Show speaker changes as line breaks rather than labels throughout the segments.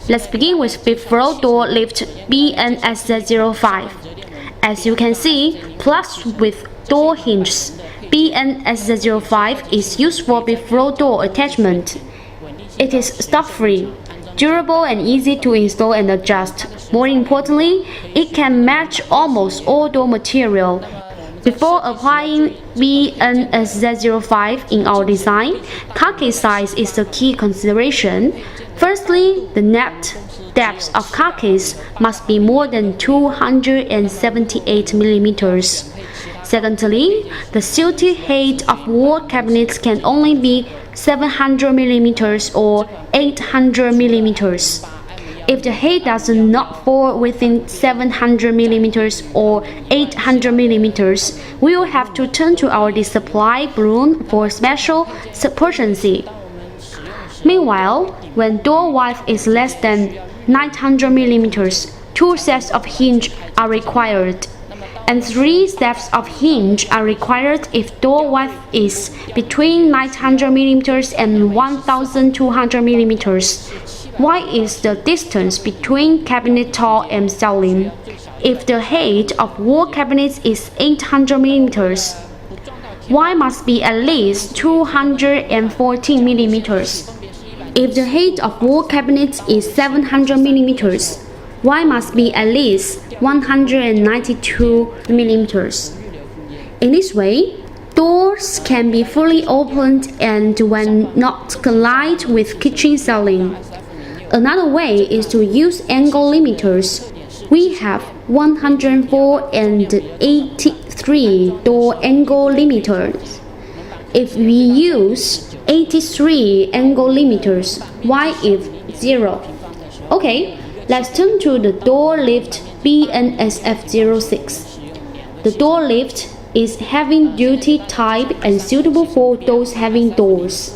Let's begin with fifth floor door lift BNSZ05. As you can see, plus with door hinges, BNSZ05 is used for fifth floor door attachment. It is stop-free, durable and easy to install and adjust. More importantly, it can match almost all door material. Before applying BNSZ05 in our design, carcase size is the key consideration. Firstly, the net depth of carcase must be more than 278 mm. Secondly, the silted height of wall cabinets can only be 700 mm or 800 mm. If the height does not fall within 700 mm or 800 mm, we will have to turn to our supply balloon for special proportioncy. Meanwhile, when door width is less than 900 mm, 2 sets of hinge are required, and 3 sets of hinge are required if door width is between 900 mm and 1200 mm. Why is the distance between cabinet tall and ceiling? If the height of wall cabinets is 800 mm, Y must be at least 214 mm. If the height of wall cabinets is 700 mm, Y must be at least 192 mm. In this way, doors can be fully opened and when not collide with kitchen ceiling. Another way is to use angle limiters. We have 104 and 83 door angle limiters. If we use 83 angle limiters, Y is 0. Okay, let's turn to the door lift BNSF06. The door lift is heavy-duty type and suitable for those having doors,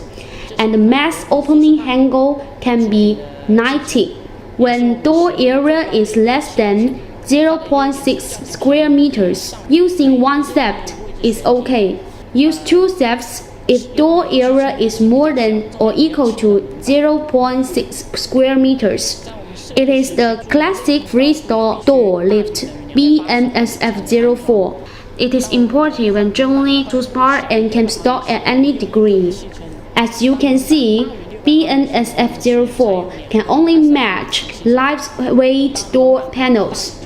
and the max opening angle can be 90. When door area is less than 0.6 square meters, using 1 set is okay. Use 2 sets if door area is more than or equal to 0.6 square meters. It is the classic freestyle door lift BNSF04. It is imported when generally two-part and can store at any degree. As you can see, BNSF04 can only match lightweight door panels.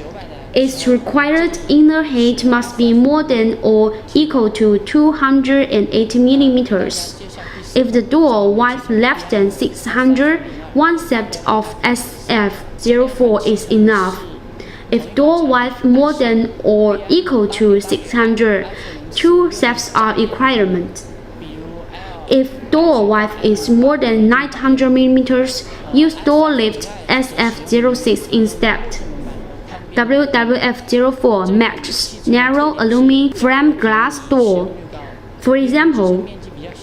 Its required inner height must be more than or equal to 280 mm. If the door width less than 600, 1 set of SF04 is enough. If door width more than or equal to 600, 2 sets are requirement. If door width is more than 900 mm, use door lift SF06 instead. WWF04 matches narrow aluminum frame glass door. For example,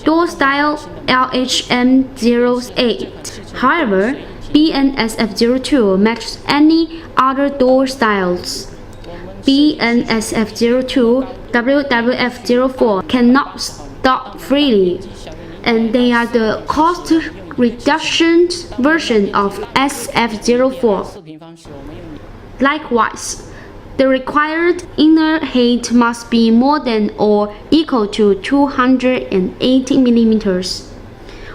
door style LHM08. However, BNSF02 matches any other door styles. BNSF02, WWF04 cannot stock freely, and they are the cost reduction version of SF04. Likewise, the required inner height must be more than or equal to 280 mm.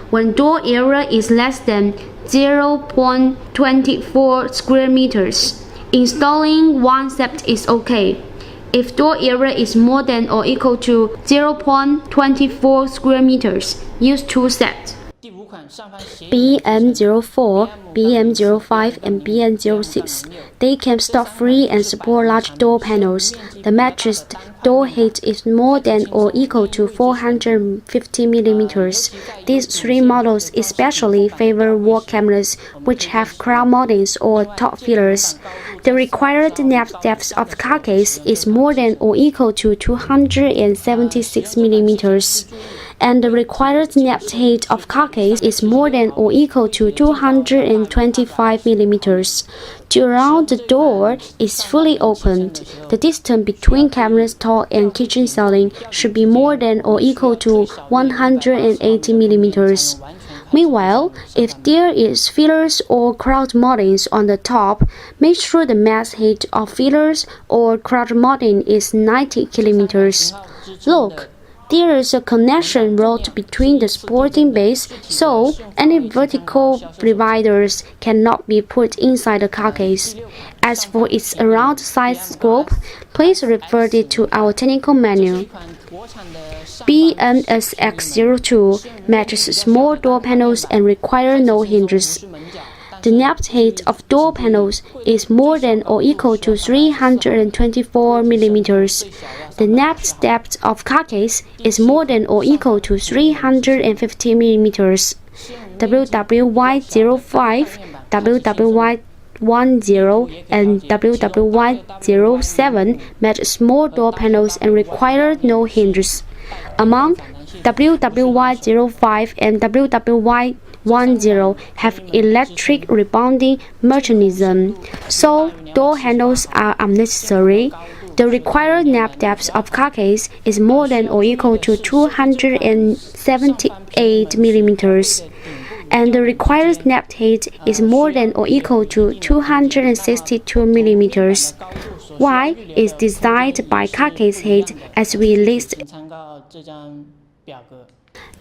When door area is less than 0.24 square meters, installing 1 set is okay. If door area is more than or equal to 0.24 square meters, use 2 sets. BM04, BM05, and BM06. They can stock free and support large door panels. The matched door height is more than or equal to 450 mm. These 3 models especially favor wall cabinets which have crown moldings or top fillers. The required net depth of carcase is more than or equal to 276 mm. And the required net height of carcase is more than or equal to 225 mm. To allow the door is fully opened, the distance between cabinet top and kitchen ceiling should be more than or equal to 180 mm. Meanwhile, if there is fillers or crowd moldings on the top, make sure the max height of fillers or crowd molding is 90 kilometers. Look, there is a connection rod between the supporting base, so any vertical dividers cannot be put inside the carcass. As for its around size scope, please refer it to our technical manual. BMSX02 matches small door panels and requires no hinges. The net height of door panels is more than or equal to 324 mm. The net depth of carcass is more than or equal to 350 mm. WWY05, WWY10 and WWY07 match small door panels and require no hinges. Among WWY05 and WWY10 have electric rebounding mechanism, so door handles are unnecessary. The required net depth of carcass is more than or equal to 278 mm, and the required net height is more than or equal to 262 mm. Y is designed by carcass height as we list.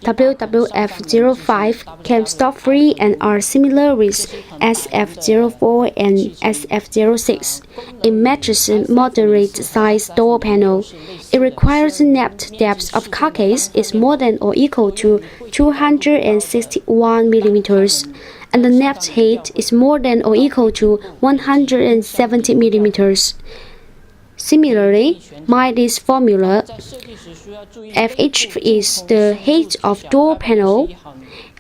WWF05 can stop free and are similar with SF04 and SF06. It matches a moderate size door panel. It requires net depth of carcass is more than or equal to 261 mm, and the net height is more than or equal to 170 mm. Similarly, by this formula, FH is the height of door panel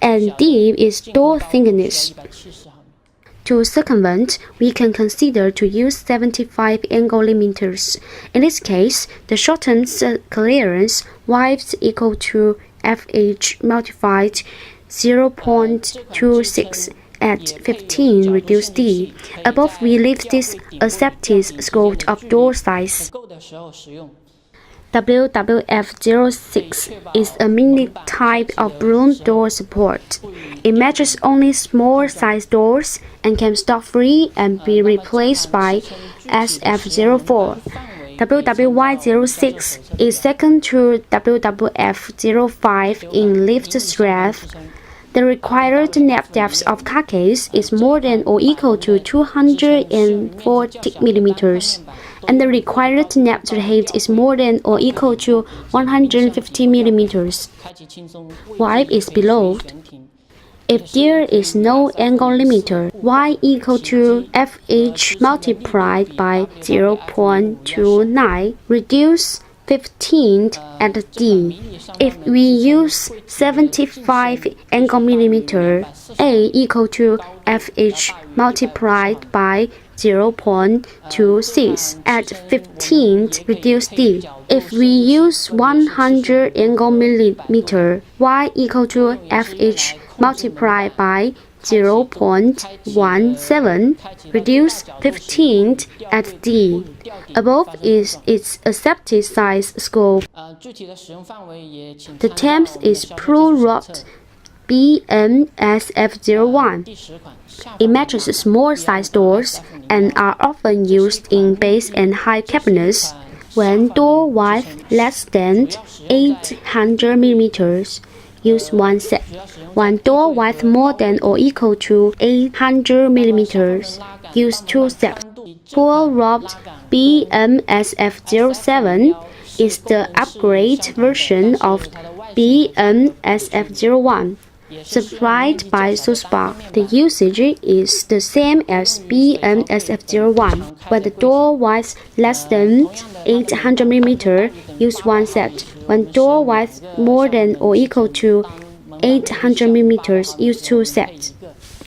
and D is door thickness. To circumvent, we can consider to use 75 angle limiters. In this case, the shortened clearance Y is equal to FH multiplied 0.26 at 15 reduce D. Above we leave this accepted scope of door size. WWF06 is a mini type of balloon door support. It matches only small size doors and can stop free and be replaced by SF04. WWY06 is second to WWF05 in lift strength. The required net depth of carcass is more than or equal to 240 mm, and the required net height is more than or equal to 150 mm. Y is below. If there is no angle limiter, Y equal to FH multiplied by 0.29, reduce 15 at D. If we use 75 angle millimeter, A equal to FH multiplied by 0.26 at 15 reduce D. If we use 100 angle millimeter, Y equal to FH multiplied by 0.17 reduce 15 at D. Above is its accepted size scope. The temp is Pro Rod BMSF01. It matches small size doors and are often used in base and high cabinets. When door width less than 800 mm, use one set. When door width more than or equal to 800 mm, use two sets. Pro Rod BMSF07 is the upgrade version of BMSF01. Supplied by Suspa. The usage is the same as BMSF01. When the door width less than 800 mm, use one set. When door width more than or equal to 800 mm, use two sets.